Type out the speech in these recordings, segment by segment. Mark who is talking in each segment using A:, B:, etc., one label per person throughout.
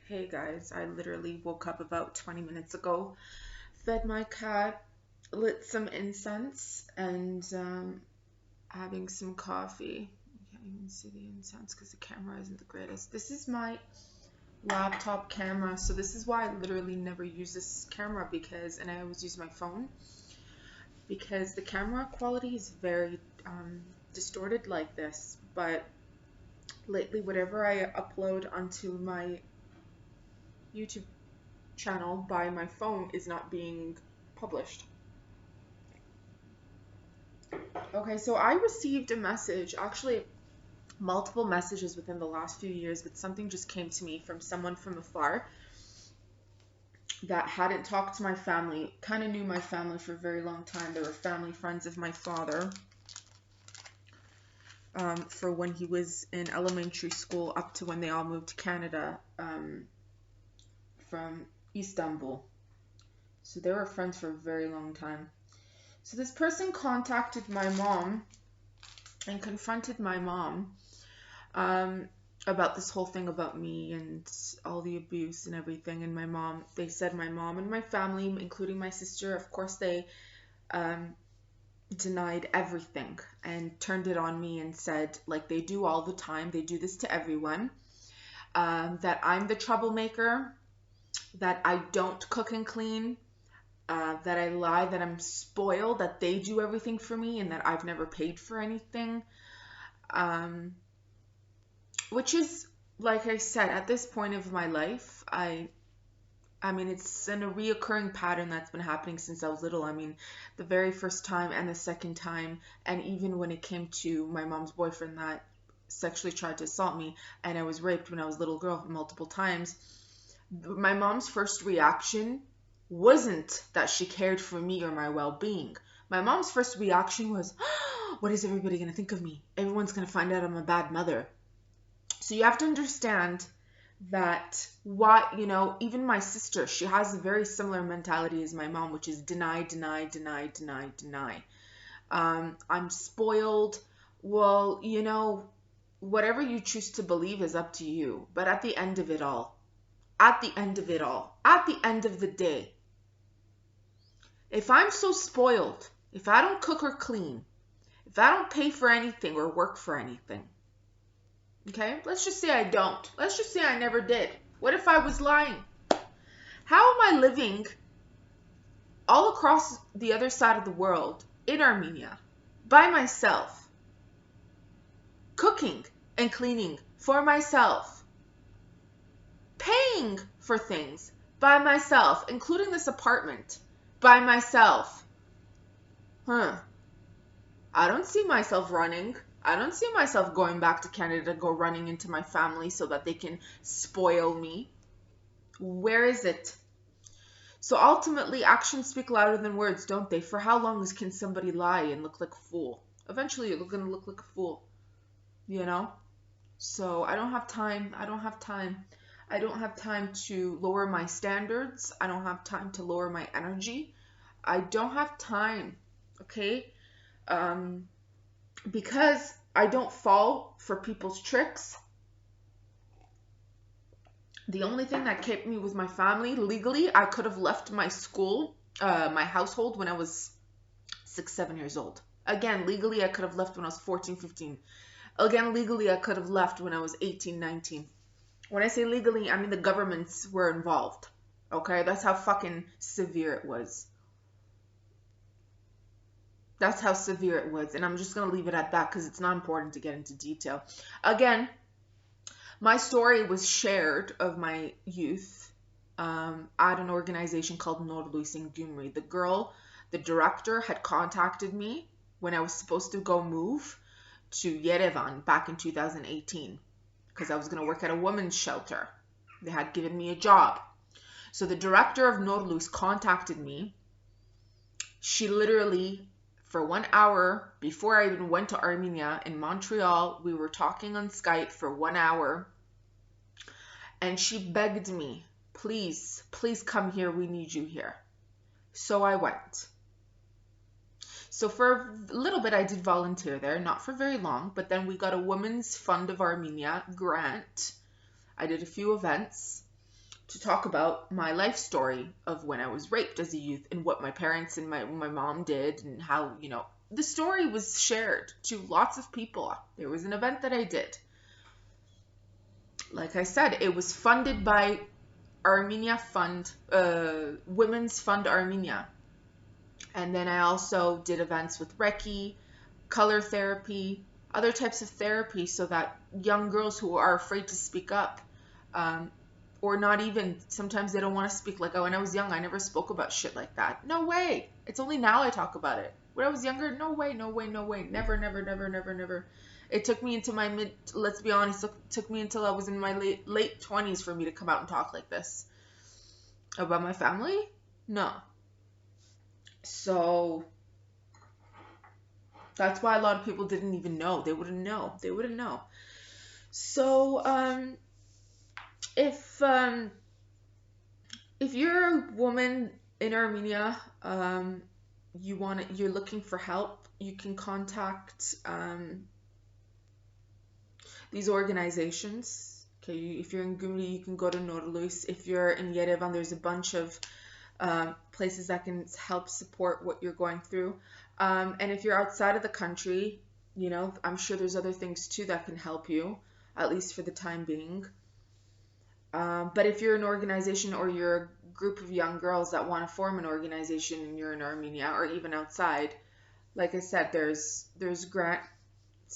A: Hey guys, I literally woke up about 20 minutes ago, fed my cat, lit some incense, and having some coffee. I can't even see the incense because the camera isn't the greatest. This is my laptop camera, so this is why I literally never use this camera and I always use my phone because the camera quality is very distorted like this. But lately, whatever I upload onto my YouTube channel by my phone is not being published. Okay, so I received a message, actually multiple messages within the last few years, but something just came to me from someone from afar that hadn't talked to my family, kind of knew my family for a very long time. They were family friends of my father for when he was in elementary school up to when they all moved to Canada from Istanbul. So they were friends for a very long time. So this person contacted my mom and confronted my mom about this whole thing about me and all the abuse and everything. And they said my mom and my family, including my sister, of course, they denied everything and turned it on me and said, like they do all the time, they do this to everyone, that I'm the troublemaker, that I don't cook and clean, that I lie, that I'm spoiled, that they do everything for me, and that I've never paid for anything. Which is, like I said, at this point of my life, I mean, it's a reoccurring pattern that's been happening since I was little. I mean, the very first time and the second time, and even when it came to my mom's boyfriend that sexually tried to assault me, and I was raped when I was a little girl multiple times, my mom's first reaction wasn't that she cared for me or my well-being. My mom's first reaction was, what is everybody going to think of me? Everyone's going to find out I'm a bad mother. So you have to understand that even my sister, she has a very similar mentality as my mom, which is deny, deny, deny, deny, deny. I'm spoiled. Well, whatever you choose to believe is up to you. But at the end of the end of the day, if I'm so spoiled, if I don't cook or clean, if I don't pay for anything or work for anything, okay, let's just say I don't. Let's just say I never did. What if I was lying? How am I living all across the other side of the world in Armenia by myself, cooking and cleaning for myself, paying for things by myself, including this apartment by myself? I don't see myself running. I don't see myself going back to Canada, go running into my family so that they can spoil me. Where is it? So ultimately, actions speak louder than words, don't they? For how long can somebody lie and look like a fool? Eventually, you're going to look like a fool, So I don't have time. I don't have time to lower my standards. I don't have time to lower my energy. I don't have time, okay? Because I don't fall for people's tricks. The only thing that kept me with my family legally, I could have left my school, my household when I was 6, 7 years old. Again, legally, I could have left when I was 14, 15. Again, legally, I could have left when I was 18, 19. When I say legally, I mean the governments were involved. Okay, that's how fucking severe it was. That's how severe it was. And I'm just going to leave it at that because it's not important to get into detail. Again, my story was shared of my youth at an organization called Norlu Singumri. The director had contacted me when I was supposed to go move to Yerevan back in 2018 because I was going to work at a women's shelter. They had given me a job. So the director of Norlus contacted me. She literally, for 1 hour before I even went to Armenia in Montreal, we were talking on Skype for 1 hour. And she begged me, please, please come here. We need you here. So I went. So for a little bit, I did volunteer there, not for very long, but then we got a Women's Fund of Armenia grant. I did a few events. to talk about my life story of when I was raped as a youth and what my parents and my mom did, and how, the story was shared to lots of people. There was an event that I did. Like I said, it was funded by Armenia Fund, Women's Fund Armenia. And then I also did events with Reiki, color therapy, other types of therapy, so that young girls who are afraid to speak up, or not even, sometimes they don't want to speak. Like when I was young, I never spoke about shit like that. No way. It's only now I talk about it. When I was younger, no way, no way, no way. Never, never, never, never, never. It took me into my let's be honest, it took me until I was in my late 20s for me to come out and talk like this. About my family? No. So that's why a lot of people didn't even know. They wouldn't know. They wouldn't know. So if you're a woman in Armenia, you're looking for help, you can contact these organizations. Okay, if you're in Gümrü, you can go to Norluis. If you're in Yerevan, there's a bunch of places that can help support what you're going through. And if you're outside of the country, I'm sure there's other things too that can help you, at least for the time being. But if you're an organization, or you're a group of young girls that want to form an organization and you're in Armenia or even outside, like I said, there's grants.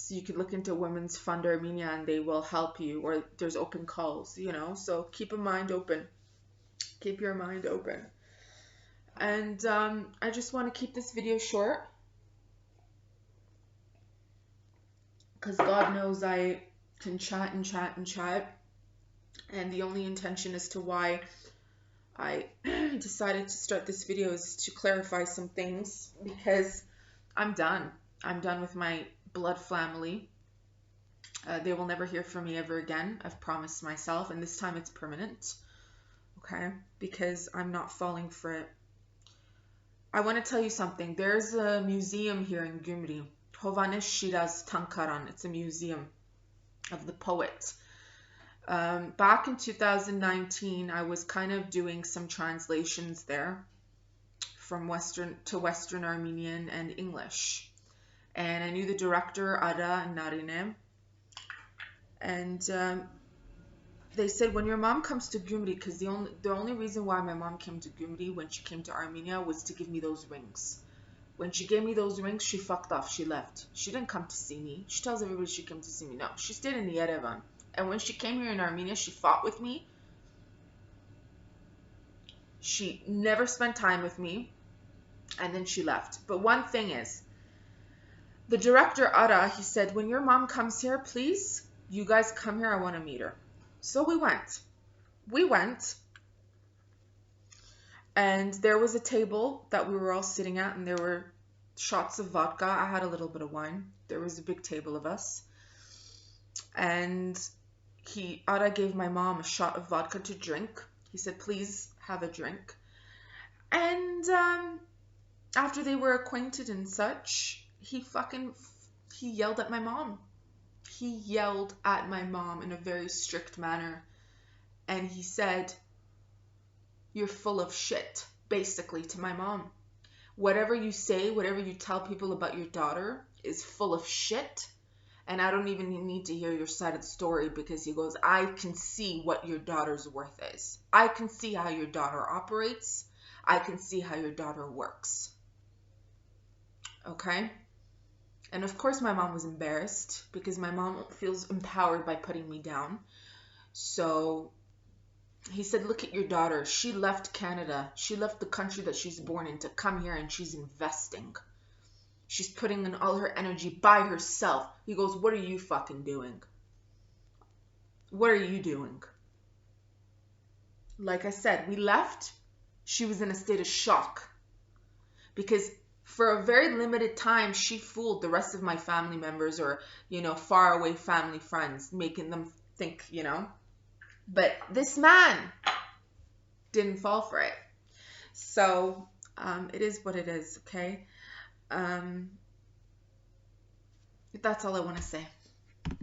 A: You could look into Women's Fund Armenia and they will help you, or there's open calls, so keep a mind open. Keep your mind open. And I just want to keep this video short, because God knows I can chat and chat and chat. And the only intention as to why I decided to start this video is to clarify some things, because I'm done. I'm done with my blood family. They will never hear from me ever again. I've promised myself, and this time it's permanent. Okay? Because I'm not falling for it. I want to tell you something. There's a museum here in Gümrü. Hovannes Shiraz Tankaran. It's a museum of the poet. Back in 2019, I was kind of doing some translations there from Western to Western Armenian and English. And I knew the director, Ada and Narine. And they said, when your mom comes to Gümrü, because the only reason why my mom came to Gümrü when she came to Armenia was to give me those rings. When she gave me those rings, she fucked off. She left. She didn't come to see me. She tells everybody she came to see me. No, she stayed in Yerevan. And when she came here in Armenia, she fought with me. She never spent time with me. And then she left. But one thing is, the director, Ara, he said, when your mom comes here, please, you guys come here. I want to meet her. So we went. We went. And there was a table that we were all sitting at, and there were shots of vodka. I had a little bit of wine. There was a big table of us. And Ara gave my mom a shot of vodka to drink. He said, please have a drink. And after they were acquainted and such, he yelled at my mom. He yelled at my mom in a very strict manner. And he said, you're full of shit, basically, to my mom. Whatever you say, whatever you tell people about your daughter is full of shit. And I don't even need to hear your side of the story, because he goes, I can see what your daughter's worth is. I can see how your daughter operates. I can see how your daughter works. Okay? And of course my mom was embarrassed, because my mom feels empowered by putting me down. So he said, look at your daughter. She left Canada. She left the country that she's born in to come here, and she's investing. She's putting in all her energy by herself. He goes, what are you fucking doing? What are you doing? Like I said, we left. She was in a state of shock. Because for a very limited time, she fooled the rest of my family members, or, far away family friends, making them think, But this man didn't fall for it. So it is what it is, okay? That's all I want to say.